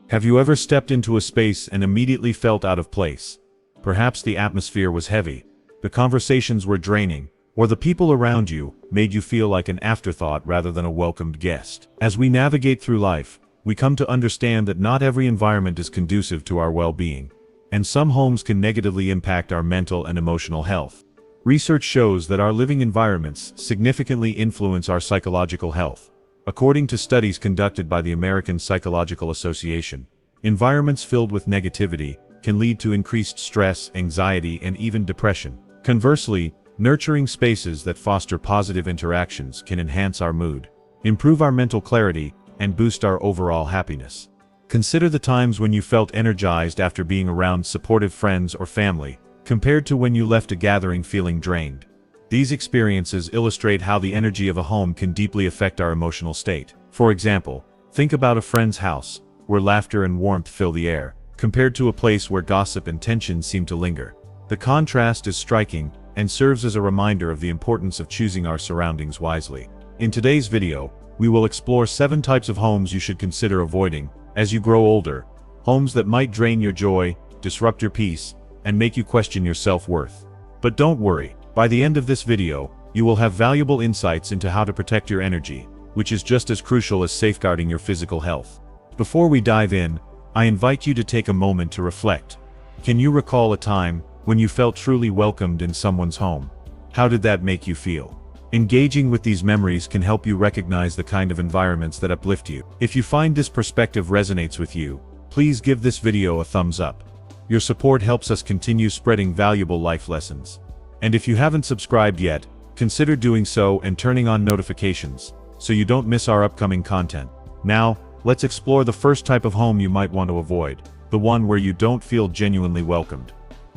Have you ever stepped into a space and immediately felt out of place? Perhaps the atmosphere was heavy, the conversations were draining, or the people around you made you feel like an afterthought rather than a welcomed guest. As we navigate through life, we come to understand that not every environment is conducive to our well-being, and some homes can negatively impact our mental and emotional health. Research shows that our living environments significantly influence our psychological health. According to studies conducted by the American Psychological Association, environments filled with negativity can lead to increased stress, anxiety, and even depression. Conversely, nurturing spaces that foster positive interactions can enhance our mood, improve our mental clarity, and boost our overall happiness. Consider the times when you felt energized after being around supportive friends or family, compared to when you left a gathering feeling drained. These experiences illustrate how the energy of a home can deeply affect our emotional state. For example, think about a friend's house, where laughter and warmth fill the air, compared to a place where gossip and tension seem to linger. The contrast is striking and serves as a reminder of the importance of choosing our surroundings wisely. In today's video, we will explore 7 types of homes you should consider avoiding as you grow older. Homes that might drain your joy, disrupt your peace, and make you question your self-worth. But don't worry. By the end of this video, you will have valuable insights into how to protect your energy, which is just as crucial as safeguarding your physical health. Before we dive in, I invite you to take a moment to reflect. Can you recall a time when you felt truly welcomed in someone's home? How did that make you feel? Engaging with these memories can help you recognize the kind of environments that uplift you. If you find this perspective resonates with you, please give this video a thumbs up. Your support helps us continue spreading valuable life lessons. And if you haven't subscribed yet, consider doing so and turning on notifications, so you don't miss our upcoming content. Now, let's explore the first type of home you might want to avoid, the one where you don't feel genuinely welcomed.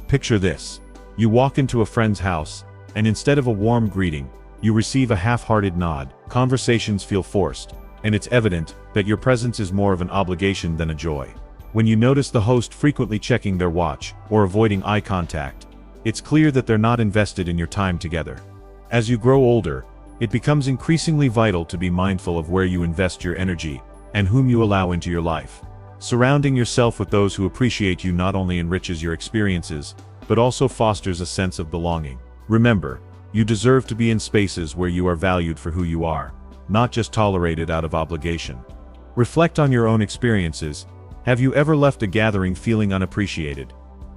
Picture this. You walk into a friend's house, and instead of a warm greeting, you receive a half-hearted nod. Conversations feel forced, and it's evident that your presence is more of an obligation than a joy. When you notice the host frequently checking their watch or avoiding eye contact, it's clear that they're not invested in your time together. As you grow older, it becomes increasingly vital to be mindful of where you invest your energy and whom you allow into your life. Surrounding yourself with those who appreciate you not only enriches your experiences, but also fosters a sense of belonging. Remember, you deserve to be in spaces where you are valued for who you are, not just tolerated out of obligation. Reflect on your own experiences. Have you ever left a gathering feeling unappreciated?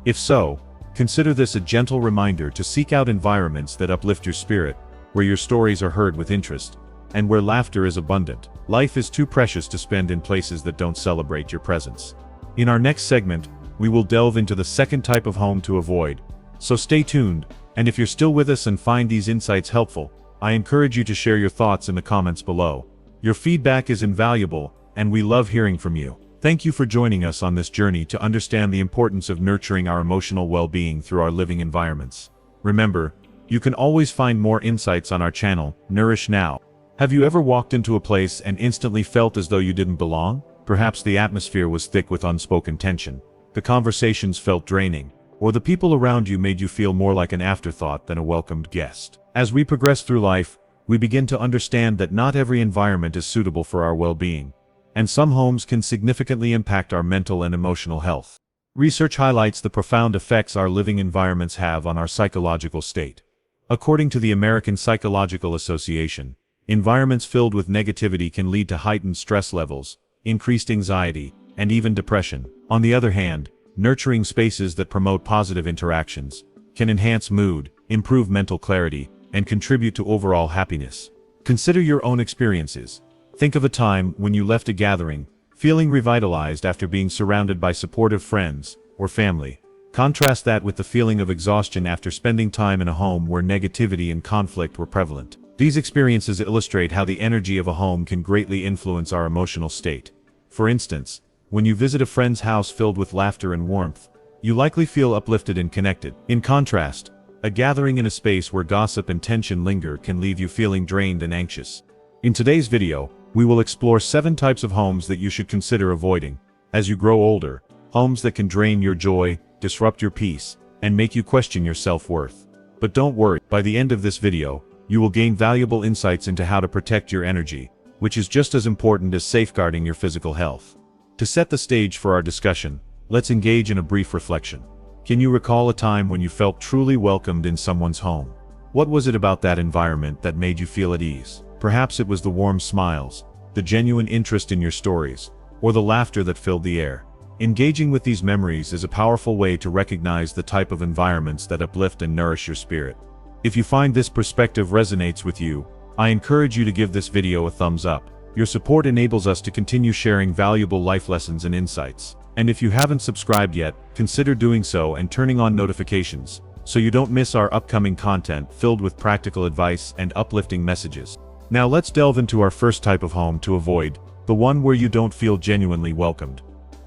If so, consider this a gentle reminder to seek out environments that uplift your spirit, where your stories are heard with interest, and where laughter is abundant. Life is too precious to spend in places that don't celebrate your presence. In our next segment, we will delve into the second type of home to avoid. So stay tuned, and if you're still with us and find these insights helpful, I encourage you to share your thoughts in the comments below. Your feedback is invaluable, and we love hearing from you. Thank you for joining us on this journey to understand the importance of nurturing our emotional well-being through our living environments. Remember, you can always find more insights on our channel, Nourish Now. Have you ever walked into a place and instantly felt as though you didn't belong? Perhaps the atmosphere was thick with unspoken tension, the conversations felt draining, or the people around you made you feel more like an afterthought than a welcomed guest. As we progress through life, we begin to understand that not every environment is suitable for our well-being, and some homes can significantly impact our mental and emotional health. Research highlights the profound effects our living environments have on our psychological state. According to the American Psychological Association, environments filled with negativity can lead to heightened stress levels, increased anxiety, and even depression. On the other hand, nurturing spaces that promote positive interactions can enhance mood, improve mental clarity, and contribute to overall happiness. Consider your own experiences. Think of a time when you left a gathering, feeling revitalized after being surrounded by supportive friends or family. Contrast that with the feeling of exhaustion after spending time in a home where negativity and conflict were prevalent. These experiences illustrate how the energy of a home can greatly influence our emotional state. For instance, when you visit a friend's house filled with laughter and warmth, you likely feel uplifted and connected. In contrast, a gathering in a space where gossip and tension linger can leave you feeling drained and anxious. In today's video, we will explore 7 types of homes that you should consider avoiding as you grow older. Homes that can drain your joy, disrupt your peace, and make you question your self-worth. But don't worry, by the end of this video, you will gain valuable insights into how to protect your energy, which is just as important as safeguarding your physical health. To set the stage for our discussion, let's engage in a brief reflection. Can you recall a time when you felt truly welcomed in someone's home? What was it about that environment that made you feel at ease? Perhaps it was the warm smiles, the genuine interest in your stories, or the laughter that filled the air. Engaging with these memories is a powerful way to recognize the type of environments that uplift and nourish your spirit. If you find this perspective resonates with you, I encourage you to give this video a thumbs up. Your support enables us to continue sharing valuable life lessons and insights. And if you haven't subscribed yet, consider doing so and turning on notifications, so you don't miss our upcoming content filled with practical advice and uplifting messages. Now let's delve into our first type of home to avoid, the one where you don't feel genuinely welcomed.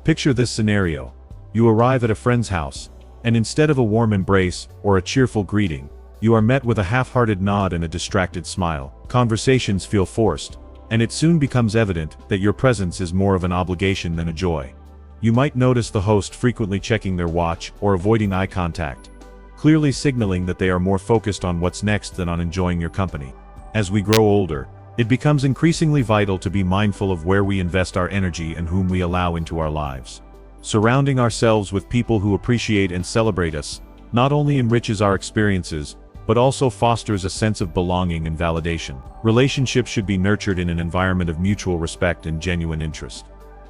Picture this scenario. You arrive at a friend's house, and instead of a warm embrace or a cheerful greeting, you are met with a half-hearted nod and a distracted smile. Conversations feel forced, and it soon becomes evident that your presence is more of an obligation than a joy. You might notice the host frequently checking their watch or avoiding eye contact, clearly signaling that they are more focused on what's next than on enjoying your company. As we grow older, it becomes increasingly vital to be mindful of where we invest our energy and whom we allow into our lives. Surrounding ourselves with people who appreciate and celebrate us not only enriches our experiences, but also fosters a sense of belonging and validation. Relationships should be nurtured in an environment of mutual respect and genuine interest.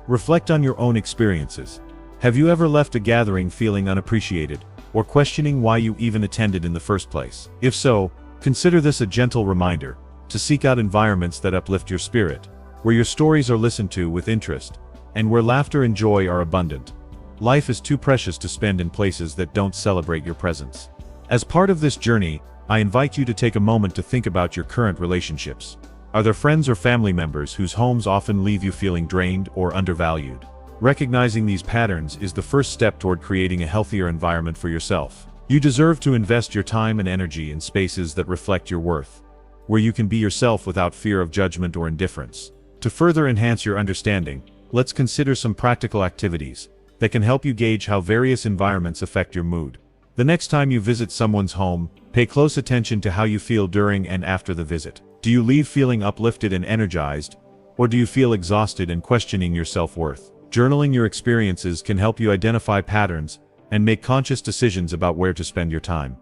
Reflect on your own experiences. Have you ever left a gathering feeling unappreciated, or questioning why you even attended in the first place? If so, consider this a gentle reminder to seek out environments that uplift your spirit, where your stories are listened to with interest, and where laughter and joy are abundant. Life is too precious to spend in places that don't celebrate your presence. As part of this journey, I invite you to take a moment to think about your current relationships. Are there friends or family members whose homes often leave you feeling drained or undervalued? Recognizing these patterns is the first step toward creating a healthier environment for yourself. You deserve to invest your time and energy in spaces that reflect your worth, where you can be yourself without fear of judgment or indifference. To further enhance your understanding, let's consider some practical activities that can help you gauge how various environments affect your mood. The next time you visit someone's home, pay close attention to how you feel during and after the visit. Do you leave feeling uplifted and energized, or do you feel exhausted and questioning your self-worth? Journaling your experiences can help you identify patterns and make conscious decisions about where to spend your time.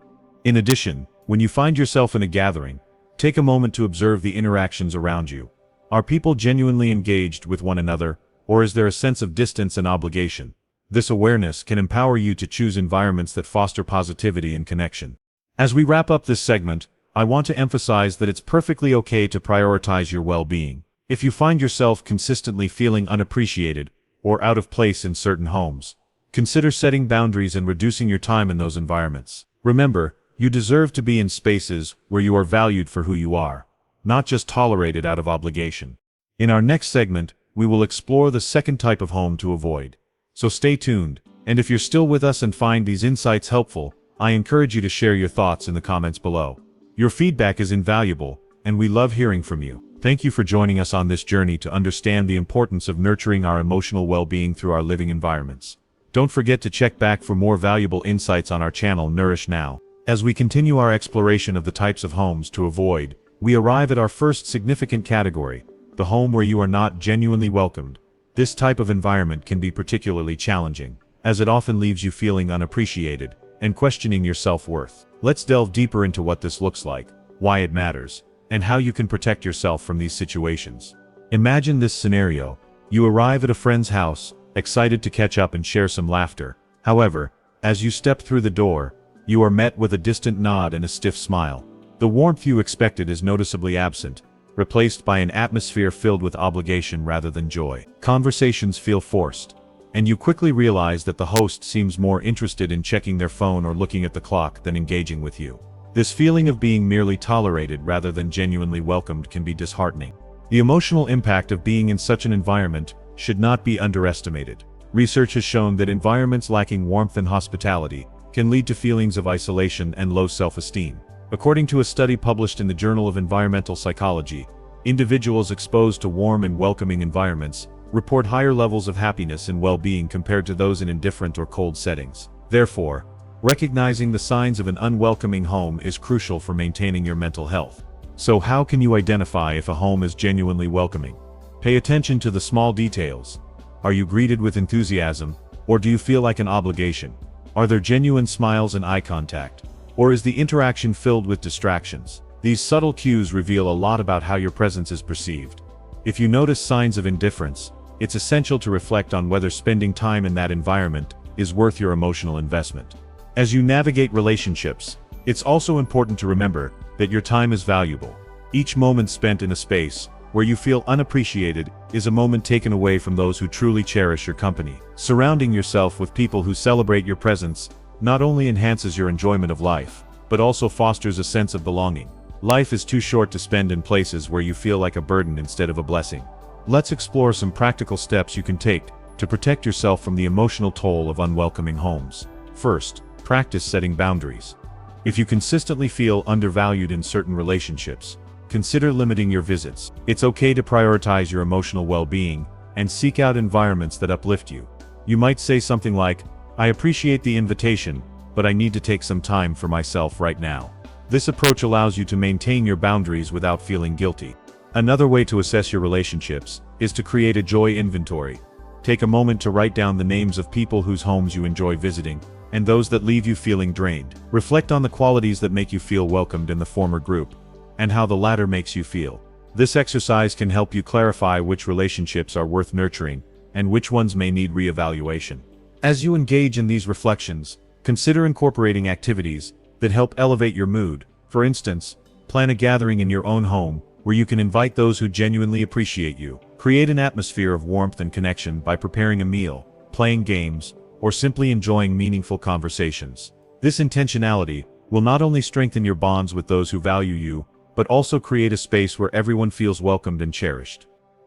In addition, when you find yourself in a gathering, take a moment to observe the interactions around you. Are people genuinely engaged with one another, or is there a sense of distance and obligation? This awareness can empower you to choose environments that foster positivity and connection. As we wrap up this segment, I want to emphasize that it's perfectly okay to prioritize your well-being. If you find yourself consistently feeling unappreciated or out of place in certain homes, consider setting boundaries and reducing your time in those environments. Remember, you deserve to be in spaces where you are valued for who you are, not just tolerated out of obligation. In our next segment, we will explore the second type of home to avoid. So stay tuned, and if you're still with us and find these insights helpful, I encourage you to share your thoughts in the comments below. Your feedback is invaluable, and we love hearing from you. Thank you for joining us on this journey to understand the importance of nurturing our emotional well-being through our living environments. Don't forget to check back for more valuable insights on our channel Nourish Now. As we continue our exploration of the types of homes to avoid, we arrive at our first significant category, the home where you are not genuinely welcomed. This type of environment can be particularly challenging, as it often leaves you feeling unappreciated and questioning your self-worth. Let's delve deeper into what this looks like, why it matters, and how you can protect yourself from these situations. Imagine this scenario. You arrive at a friend's house, excited to catch up and share some laughter. However, as you step through the door, you are met with a distant nod and a stiff smile. The warmth you expected is noticeably absent, replaced by an atmosphere filled with obligation rather than joy. Conversations feel forced, and you quickly realize that the host seems more interested in checking their phone or looking at the clock than engaging with you. This feeling of being merely tolerated rather than genuinely welcomed can be disheartening. The emotional impact of being in such an environment should not be underestimated. Research has shown that environments lacking warmth and hospitality can lead to feelings of isolation and low self-esteem. According to a study published in the Journal of Environmental Psychology, individuals exposed to warm and welcoming environments report higher levels of happiness and well-being compared to those in indifferent or cold settings. Therefore, recognizing the signs of an unwelcoming home is crucial for maintaining your mental health. So how can you identify if a home is genuinely welcoming? Pay attention to the small details. Are you greeted with enthusiasm, or do you feel like an obligation? Are there genuine smiles and eye contact? Or is the interaction filled with distractions? These subtle cues reveal a lot about how your presence is perceived. If you notice signs of indifference, it's essential to reflect on whether spending time in that environment is worth your emotional investment. As you navigate relationships, it's also important to remember that your time is valuable. Each moment spent in a space where you feel unappreciated is a moment taken away from those who truly cherish your company. Surrounding yourself with people who celebrate your presence not only enhances your enjoyment of life, but also fosters a sense of belonging. Life is too short to spend in places where you feel like a burden instead of a blessing. Let's explore some practical steps you can take to protect yourself from the emotional toll of unwelcoming homes. First, practice setting boundaries. If you consistently feel undervalued in certain relationships, consider limiting your visits. It's okay to prioritize your emotional well-being and seek out environments that uplift you. You might say something like, "I appreciate the invitation, but I need to take some time for myself right now." This approach allows you to maintain your boundaries without feeling guilty. Another way to assess your relationships is to create a joy inventory. Take a moment to write down the names of people whose homes you enjoy visiting, and those that leave you feeling drained. Reflect on the qualities that make you feel welcomed in the former group, and how the latter makes you feel. This exercise can help you clarify which relationships are worth nurturing, and which ones may need reevaluation. As you engage in these reflections, consider incorporating activities that help elevate your mood. For instance, plan a gathering in your own home, where you can invite those who genuinely appreciate you. Create an atmosphere of warmth and connection by preparing a meal, playing games, or simply enjoying meaningful conversations. This intentionality will not only strengthen your bonds with those who value you, but also create a space where everyone feels welcomed and cherished.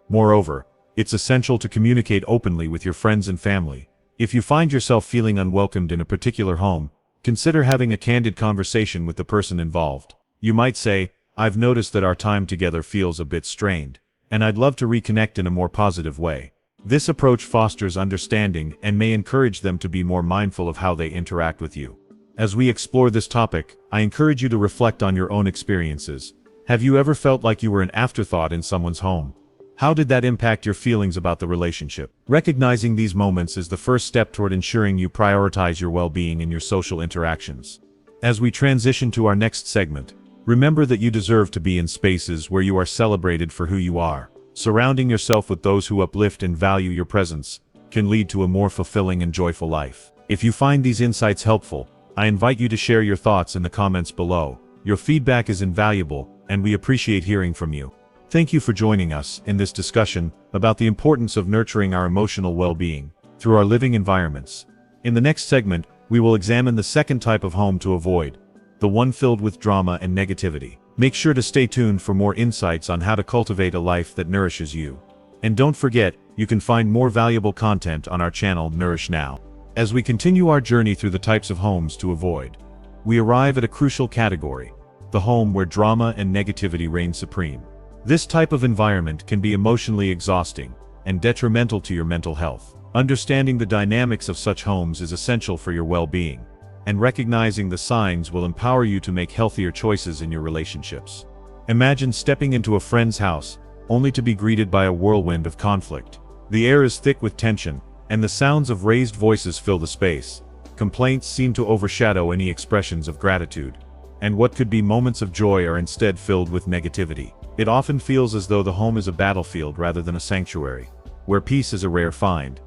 Moreover, it's essential to communicate openly with your friends and family. If you find yourself feeling unwelcomed in a particular home, consider having a candid conversation with the person involved. You might say, "I've noticed that our time together feels a bit strained, and I'd love to reconnect in a more positive way." This approach fosters understanding and may encourage them to be more mindful of how they interact with you. As we explore this topic, I encourage you to reflect on your own experiences. Have you ever felt like you were an afterthought in someone's home? How did that impact your feelings about the relationship? Recognizing these moments is the first step toward ensuring you prioritize your well-being in your social interactions. As we transition to our next segment, remember that you deserve to be in spaces where you are celebrated for who you are. Surrounding yourself with those who uplift and value your presence can lead to a more fulfilling and joyful life. If you find these insights helpful, I invite you to share your thoughts in the comments below. Your feedback is invaluable, and we appreciate hearing from you. Thank you for joining us in this discussion about the importance of nurturing our emotional well-being through our living environments. In the next segment, we will examine the second type of home to avoid, the one filled with drama and negativity. Make sure to stay tuned for more insights on how to cultivate a life that nourishes you. And don't forget, you can find more valuable content on our channel Nourish Now. As we continue our journey through the types of homes to avoid, we arrive at a crucial category, the home where drama and negativity reign supreme. This type of environment can be emotionally exhausting and detrimental to your mental health. Understanding the dynamics of such homes is essential for your well-being, and recognizing the signs will empower you to make healthier choices in your relationships. Imagine stepping into a friend's house, only to be greeted by a whirlwind of conflict. The air is thick with tension, and the sounds of raised voices fill the space. Complaints seem to overshadow any expressions of gratitude, and what could be moments of joy are instead filled with negativity. It often feels as though the home is a battlefield rather than a sanctuary, where peace is a rare find.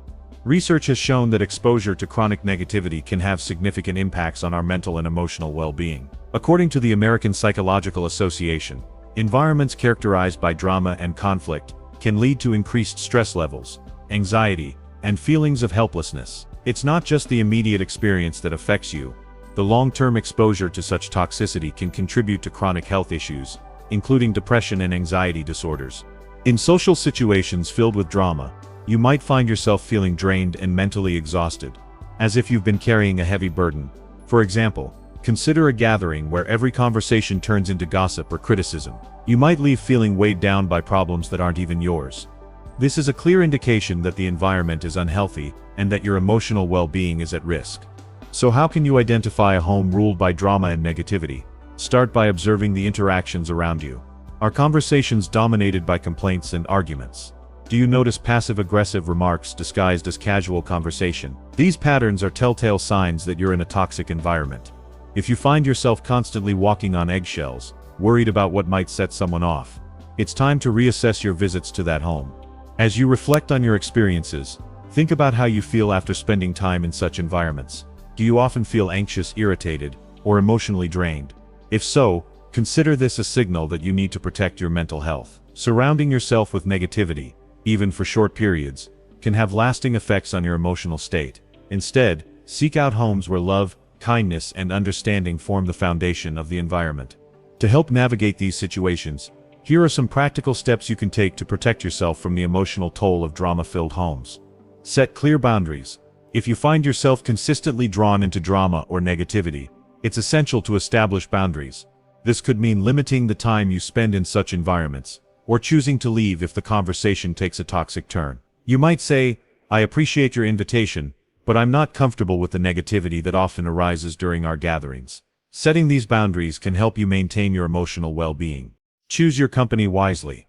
Research has shown that exposure to chronic negativity can have significant impacts on our mental and emotional well-being. According to the American Psychological Association, environments characterized by drama and conflict can lead to increased stress levels, anxiety, and feelings of helplessness. It's not just the immediate experience that affects you. The long-term exposure to such toxicity can contribute to chronic health issues, including depression and anxiety disorders. In social situations filled with drama, you might find yourself feeling drained and mentally exhausted, as if you've been carrying a heavy burden. For example, consider a gathering where every conversation turns into gossip or criticism. You might leave feeling weighed down by problems that aren't even yours. This is a clear indication that the environment is unhealthy and that your emotional well-being is at risk. So how can you identify a home ruled by drama and negativity? Start by observing the interactions around you. Are conversations dominated by complaints and arguments? Do you notice passive-aggressive remarks disguised as casual conversation? These patterns are telltale signs that you're in a toxic environment. If you find yourself constantly walking on eggshells, worried about what might set someone off, it's time to reassess your visits to that home. As you reflect on your experiences, think about how you feel after spending time in such environments. Do you often feel anxious, irritated, or emotionally drained? If so, consider this a signal that you need to protect your mental health. Surrounding yourself with negativity, even for short periods, can have lasting effects on your emotional state. Instead, seek out homes where love, kindness, and understanding form the foundation of the environment. To help navigate these situations, here are some practical steps you can take to protect yourself from the emotional toll of drama-filled homes. Set clear boundaries. If you find yourself consistently drawn into drama or negativity, it's essential to establish boundaries. This could mean limiting the time you spend in such environments, or choosing to leave if the conversation takes a toxic turn. You might say, "I appreciate your invitation, but I'm not comfortable with the negativity that often arises during our gatherings." Setting these boundaries can help you maintain your emotional well-being. Choose your company wisely.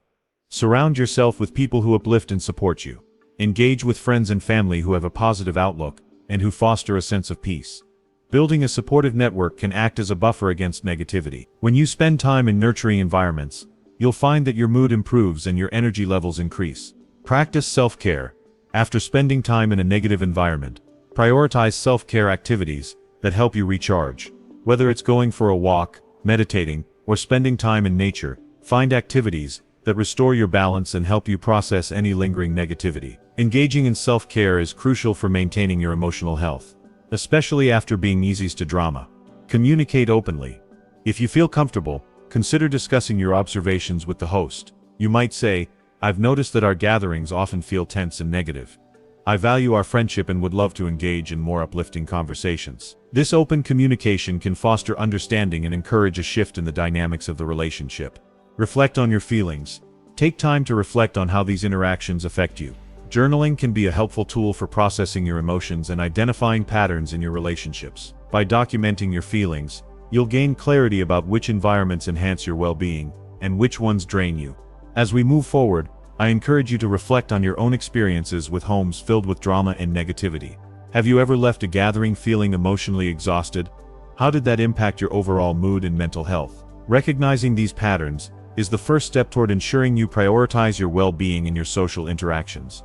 Surround yourself with people who uplift and support you. Engage with friends and family who have a positive outlook and who foster a sense of peace. Building a supportive network can act as a buffer against negativity. When you spend time in nurturing environments, you'll find that your mood improves and your energy levels increase. Practice self-care. After spending time in a negative environment, prioritize self-care activities that help you recharge. Whether it's going for a walk, meditating, or spending time in nature, find activities that restore your balance and help you process any lingering negativity. Engaging in self-care is crucial for maintaining your emotional health, especially after being exposed to drama. Communicate openly. If you feel comfortable, consider discussing your observations with the host. You might say, "I've noticed that our gatherings often feel tense and negative. I value our friendship and would love to engage in more uplifting conversations." This open communication can foster understanding and encourage a shift in the dynamics of the relationship. Reflect on your feelings. Take time to reflect on how these interactions affect you. Journaling can be a helpful tool for processing your emotions and identifying patterns in your relationships. By documenting your feelings, you'll gain clarity about which environments enhance your well-being and which ones drain you. As we move forward, I encourage you to reflect on your own experiences with homes filled with drama and negativity. Have you ever left a gathering feeling emotionally exhausted? How did that impact your overall mood and mental health? Recognizing these patterns is the first step toward ensuring you prioritize your well-being in your social interactions.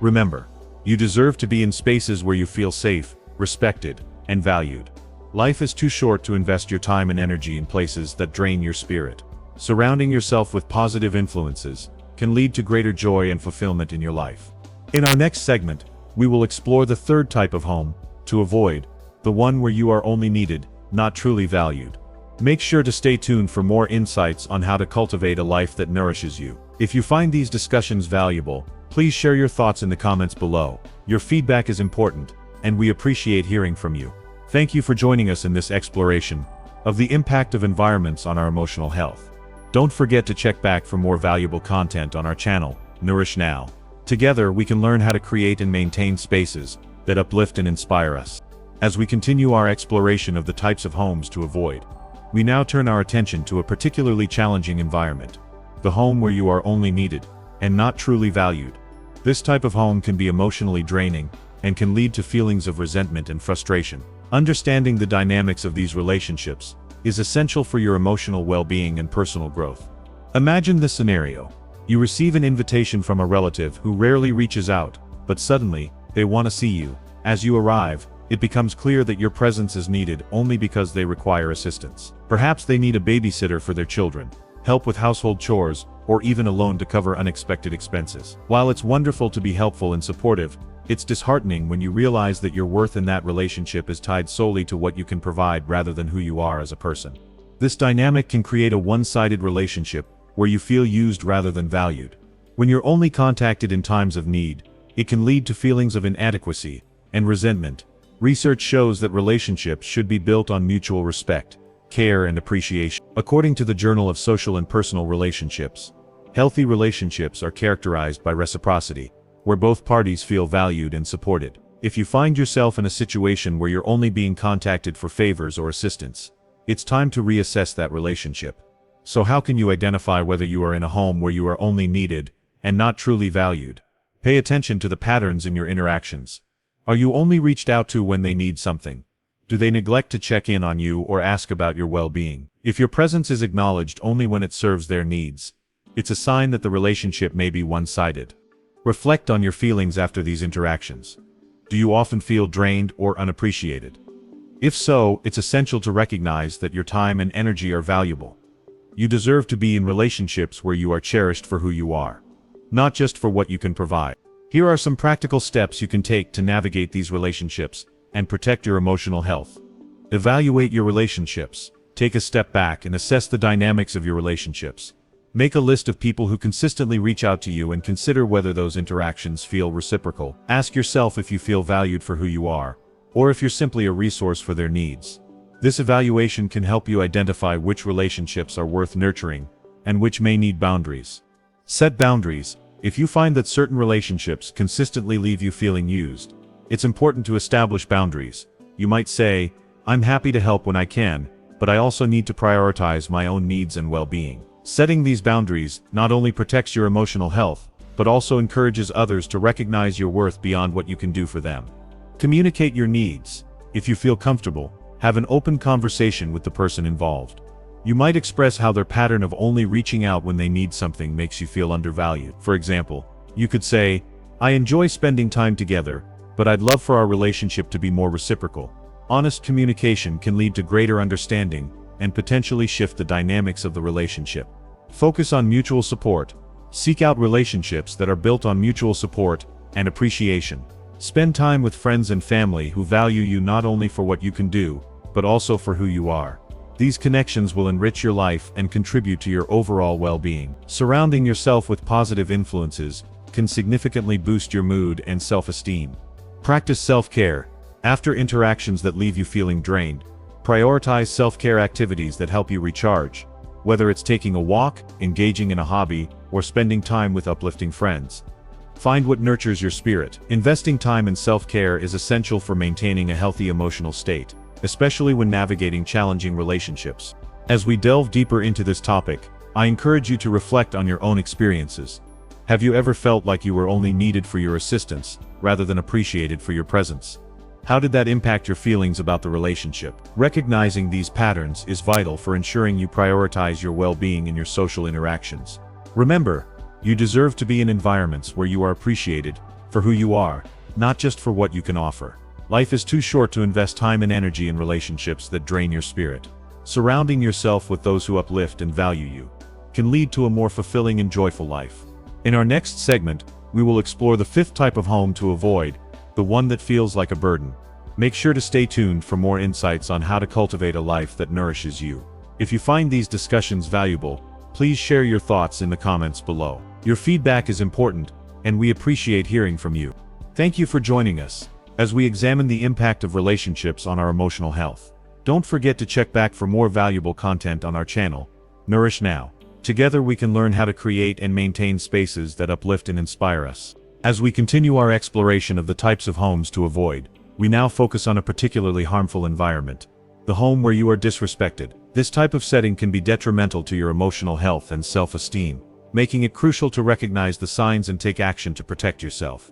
Remember, you deserve to be in spaces where you feel safe, respected, and valued. Life is too short to invest your time and energy in places that drain your spirit. Surrounding yourself with positive influences can lead to greater joy and fulfillment in your life. In our next segment, we will explore the third type of home to avoid, the one where you are only needed, not truly valued. Make sure to stay tuned for more insights on how to cultivate a life that nourishes you. If you find these discussions valuable, please share your thoughts in the comments below. Your feedback is important, and we appreciate hearing from you. Thank you for joining us in this exploration of the impact of environments on our emotional health. Don't forget to check back for more valuable content on our channel, Nourish Now. Together, we can learn how to create and maintain spaces that uplift and inspire us. As we continue our exploration of the types of homes to avoid, we now turn our attention to a particularly challenging environment, the home where you are only needed and not truly valued. This type of home can be emotionally draining and can lead to feelings of resentment and frustration. Understanding the dynamics of these relationships is essential for your emotional well-being and personal growth. Imagine this scenario. You receive an invitation from a relative who rarely reaches out, but suddenly, they want to see you. As you arrive, it becomes clear that your presence is needed only because they require assistance. Perhaps they need a babysitter for their children, help with household chores, or even a loan to cover unexpected expenses. While it's wonderful to be helpful and supportive, it's disheartening when you realize that your worth in that relationship is tied solely to what you can provide rather than who you are as a person. This dynamic can create a one-sided relationship where you feel used rather than valued. When you're only contacted in times of need, it can lead to feelings of inadequacy and resentment. Research shows that relationships should be built on mutual respect, care, and appreciation. According to the Journal of Social and Personal Relationships, healthy relationships are characterized by reciprocity, where both parties feel valued and supported. If you find yourself in a situation where you're only being contacted for favors or assistance, it's time to reassess that relationship. So how can you identify whether you are in a home where you are only needed and not truly valued. Pay attention to the patterns in your interactions. Are you only reached out to when they need something? Do they neglect to check in on you or ask about your well-being? If your presence is acknowledged only when it serves their needs, it's a sign that the relationship may be one-sided. Reflect on your feelings after these interactions. Do you often feel drained or unappreciated? If so, it's essential to recognize that your time and energy are valuable. You deserve to be in relationships where you are cherished for who you are, not just for what you can provide. Here are some practical steps you can take to navigate these relationships and protect your emotional health. Evaluate your relationships. Take a step back and assess the dynamics of your relationships. Make a list of people who consistently reach out to you and consider whether those interactions feel reciprocal. Ask yourself if you feel valued for who you are, or if you're simply a resource for their needs. This evaluation can help you identify which relationships are worth nurturing and which may need boundaries. Set boundaries. If you find that certain relationships consistently leave you feeling used, it's important to establish boundaries. You might say, "I'm happy to help when I can, but I also need to prioritize my own needs and well-being." Setting these boundaries not only protects your emotional health, but also encourages others to recognize your worth beyond what you can do for them. Communicate your needs. If you feel comfortable, have an open conversation with the person involved. You might express how their pattern of only reaching out when they need something makes you feel undervalued. For example, you could say, "I enjoy spending time together, but I'd love for our relationship to be more reciprocal." Honest communication can lead to greater understanding and potentially shift the dynamics of the relationship. Focus on mutual support. Seek out relationships that are built on mutual support and appreciation. Spend time with friends and family who value you not only for what you can do, but also for who you are. These connections will enrich your life and contribute to your overall well-being. Surrounding yourself with positive influences can significantly boost your mood and self-esteem. Practice self-care. After interactions that leave you feeling drained, prioritize self-care activities that help you recharge, whether it's taking a walk, engaging in a hobby, or spending time with uplifting friends. Find what nurtures your spirit. Investing time in self-care is essential for maintaining a healthy emotional state, especially when navigating challenging relationships. As we delve deeper into this topic, I encourage you to reflect on your own experiences. Have you ever felt like you were only needed for your assistance, rather than appreciated for your presence? How did that impact your feelings about the relationship? Recognizing these patterns is vital for ensuring you prioritize your well-being in your social interactions. Remember, you deserve to be in environments where you are appreciated for who you are, not just for what you can offer. Life is too short to invest time and energy in relationships that drain your spirit. Surrounding yourself with those who uplift and value you can lead to a more fulfilling and joyful life. In our next segment, we will explore the fifth type of home to avoid, the one that feels like a burden. Make sure to stay tuned for more insights on how to cultivate a life that nourishes you. If you find these discussions valuable, please share your thoughts in the comments below. Your feedback is important, and we appreciate hearing from you. Thank you for joining us as we examine the impact of relationships on our emotional health. Don't forget to check back for more valuable content on our channel, Nourish Now. Together we can learn how to create and maintain spaces that uplift and inspire us. As we continue our exploration of the types of homes to avoid, we now focus on a particularly harmful environment: the home where you are disrespected. This type of setting can be detrimental to your emotional health and self-esteem, making it crucial to recognize the signs and take action to protect yourself.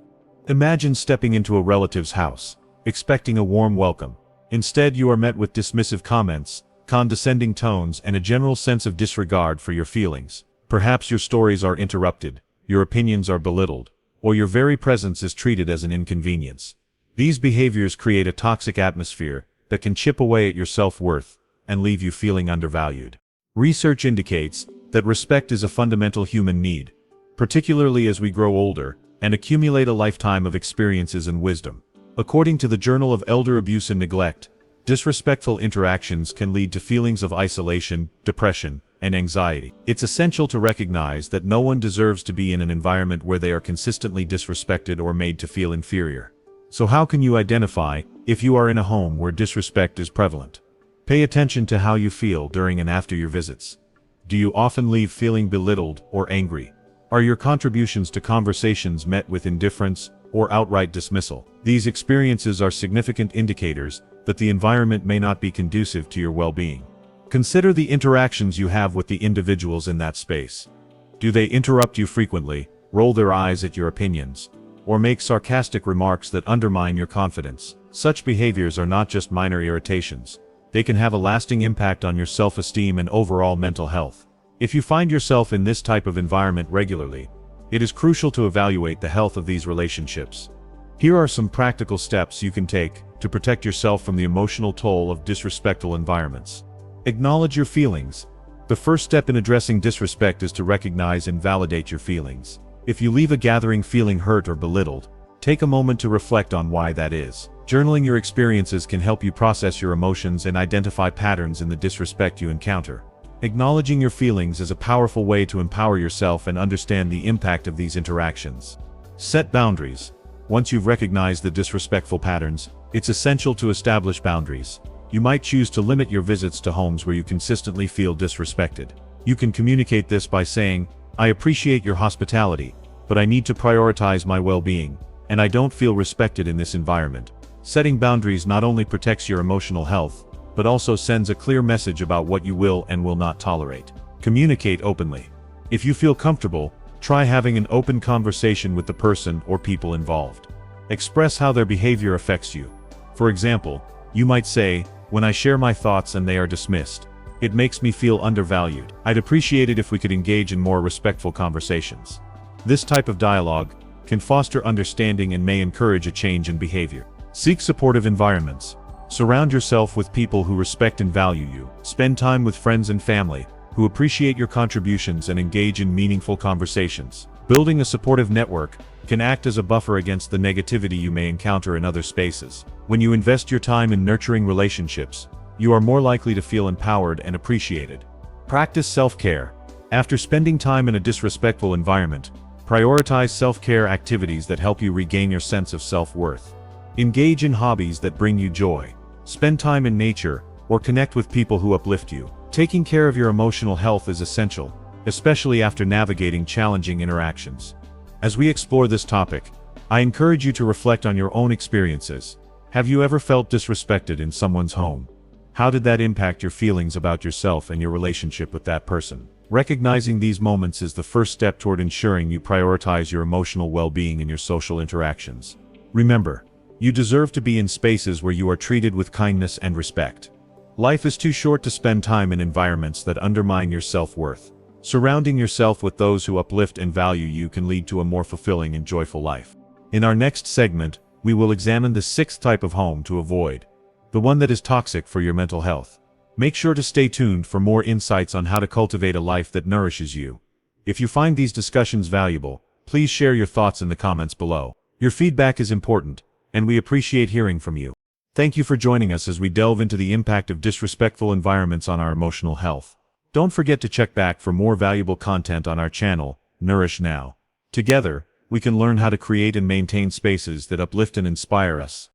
Imagine stepping into a relative's house, expecting a warm welcome. Instead, you are met with dismissive comments, condescending tones, and a general sense of disregard for your feelings. Perhaps your stories are interrupted, your opinions are belittled, or your very presence is treated as an inconvenience. These behaviors create a toxic atmosphere that can chip away at your self-worth and leave you feeling undervalued. Research indicates that respect is a fundamental human need, particularly as we grow older and accumulate a lifetime of experiences and wisdom. According to the Journal of Elder Abuse and Neglect, disrespectful interactions can lead to feelings of isolation, depression, and anxiety. It's essential to recognize that no one deserves to be in an environment where they are consistently disrespected or made to feel inferior. So how can you identify if you are in a home where disrespect is prevalent? Pay attention to how you feel during and after your visits. Do you often leave feeling belittled or angry? Are your contributions to conversations met with indifference or outright dismissal? These experiences are significant indicators that the environment may not be conducive to your well-being. Consider the interactions you have with the individuals in that space. Do they interrupt you frequently, roll their eyes at your opinions, or make sarcastic remarks that undermine your confidence. Such behaviors are not just minor irritations. They can have a lasting impact on your self-esteem and overall mental health. If you find yourself in this type of environment regularly, it is crucial to evaluate the health of these relationships. Here are some practical steps you can take to protect yourself from the emotional toll of disrespectful environments. Acknowledge your feelings. The first step in addressing disrespect is to recognize and validate your feelings. If you leave a gathering feeling hurt or belittled, take a moment to reflect on why that is. Journaling your experiences can help you process your emotions and identify patterns in the disrespect you encounter. Acknowledging your feelings is a powerful way to empower yourself and understand the impact of these interactions. Set boundaries. Once you've recognized the disrespectful patterns, it's essential to establish boundaries. You might choose to limit your visits to homes where you consistently feel disrespected. You can communicate this by saying, "I appreciate your hospitality, but I need to prioritize my well-being, and I don't feel respected in this environment." Setting boundaries not only protects your emotional health, but also sends a clear message about what you will and will not tolerate. Communicate openly. If you feel comfortable, try having an open conversation with the person or people involved. Express how their behavior affects you. For example, you might say, "When I share my thoughts and they are dismissed, it makes me feel undervalued. I'd appreciate it if we could engage in more respectful conversations." This type of dialogue can foster understanding and may encourage a change in behavior. Seek supportive environments. Surround yourself with people who respect and value you. Spend time with friends and family who appreciate your contributions and engage in meaningful conversations. Building a supportive network can act as a buffer against the negativity you may encounter in other spaces. When you invest your time in nurturing relationships, you are more likely to feel empowered and appreciated. Practice self-care. After spending time in a disrespectful environment, prioritize self-care activities that help you regain your sense of self-worth. Engage in hobbies that bring you joy. Spend time in nature, or connect with people who uplift you. Taking care of your emotional health is essential, especially after navigating challenging interactions. As we explore this topic, I encourage you to reflect on your own experiences. Have you ever felt disrespected in someone's home? How did that impact your feelings about yourself and your relationship with that person? Recognizing these moments is the first step toward ensuring you prioritize your emotional well-being in your social interactions. Remember, you deserve to be in spaces where you are treated with kindness and respect. Life is too short to spend time in environments that undermine your self-worth. Surrounding yourself with those who uplift and value you can lead to a more fulfilling and joyful life. In our next segment, we will examine the sixth type of home to avoid, the one that is toxic for your mental health. Make sure to stay tuned for more insights on how to cultivate a life that nourishes you. If you find these discussions valuable, please share your thoughts in the comments below. Your feedback is important, and we appreciate hearing from you. Thank you for joining us as we delve into the impact of disrespectful environments on our emotional health. Don't forget to check back for more valuable content on our channel, Nourish Now. Together, we can learn how to create and maintain spaces that uplift and inspire us.